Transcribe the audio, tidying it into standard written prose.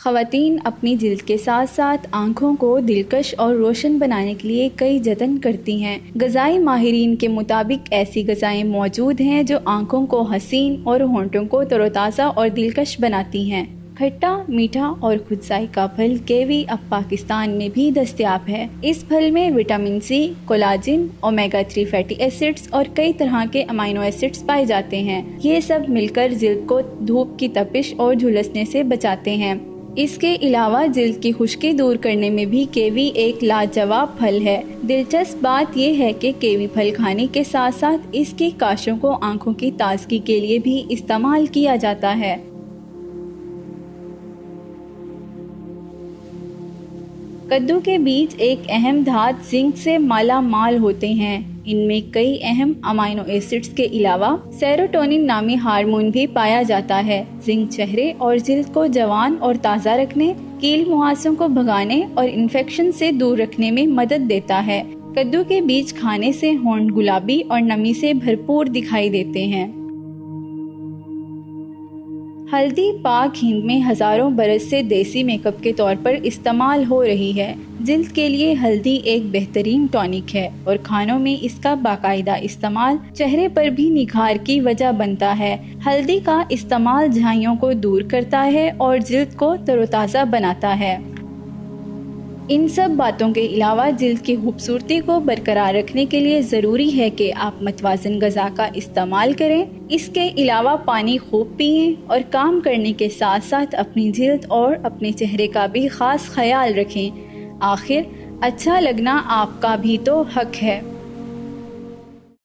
خواتین اپنی جلد کے ساتھ ساتھ آنکھوں کو دلکش اور روشن بنانے کے لیے کئی جتن کرتی ہیں۔ غذائی ماہرین کے مطابق ایسی غذائیں موجود ہیں جو آنکھوں کو حسین اور ہونٹوں کو تر و تازہ اور دلکش بناتی ہیں۔ کھٹا، میٹھا اور خود ذائقہ پھل کیوی اب پاکستان میں بھی دستیاب ہے۔ اس پھل میں vitamin C, collagen, omega 3 fatty acids اور کئی طرح کے امینو ایسڈز پائے جاتے ہیں۔ یہ سب مل کر جلد کو دھوپ کی تپش اور جھلسنے سے بچاتے ہیں۔ اس کے علاوہ جلد کی خشکی دور کرنے میں بھی کیوی ایک لاجواب پھل ہے۔ دلچسپ بات یہ ہے کہ کیوی پھل کھانے کے ساتھ ساتھ اس کی کاشوں کو آنکھوں کی تازگی کے لیے بھی استعمال کیا جاتا ہے۔ کدو کے بیج ایک اہم دھات زنک سے مالا مال ہوتے ہیں۔ ان میں کئی اہم امینو ایسڈز کے علاوہ سیروٹونن نامی ہارمون بھی پایا جاتا ہے۔ زنک چہرے اور جلد کو جوان اور تازہ رکھنے، کیل مہاسوں کو بھگانے اور انفیکشن سے دور رکھنے میں مدد دیتا ہے۔ کدو کے بیج کھانے سے ہونٹ گلابی اور نمی سے بھرپور دکھائی دیتے ہیں۔ ہلدی پاک ہند میں ہزاروں برس سے دیسی میک اپ کے طور پر استعمال ہو رہی ہے۔ جلد کے لیے ہلدی ایک بہترین ٹونک ہے اور کھانوں میں اس کا باقاعدہ استعمال چہرے پر بھی نکھار کی وجہ بنتا ہے۔ ہلدی کا استعمال جھائیوں کو دور کرتا ہے اور جلد کو تر و تازہ بناتا ہے۔ ان سب باتوں کے علاوہ جلد کی خوبصورتی کو برقرار رکھنے کے لیے ضروری ہے کہ آپ متوازن غذا کا استعمال کریں۔ اس کے علاوہ پانی خوب پئیں اور کام کرنے کے ساتھ ساتھ اپنی جلد اور اپنے چہرے کا بھی خاص خیال رکھیں۔ آخر اچھا لگنا آپ کا بھی تو حق ہے۔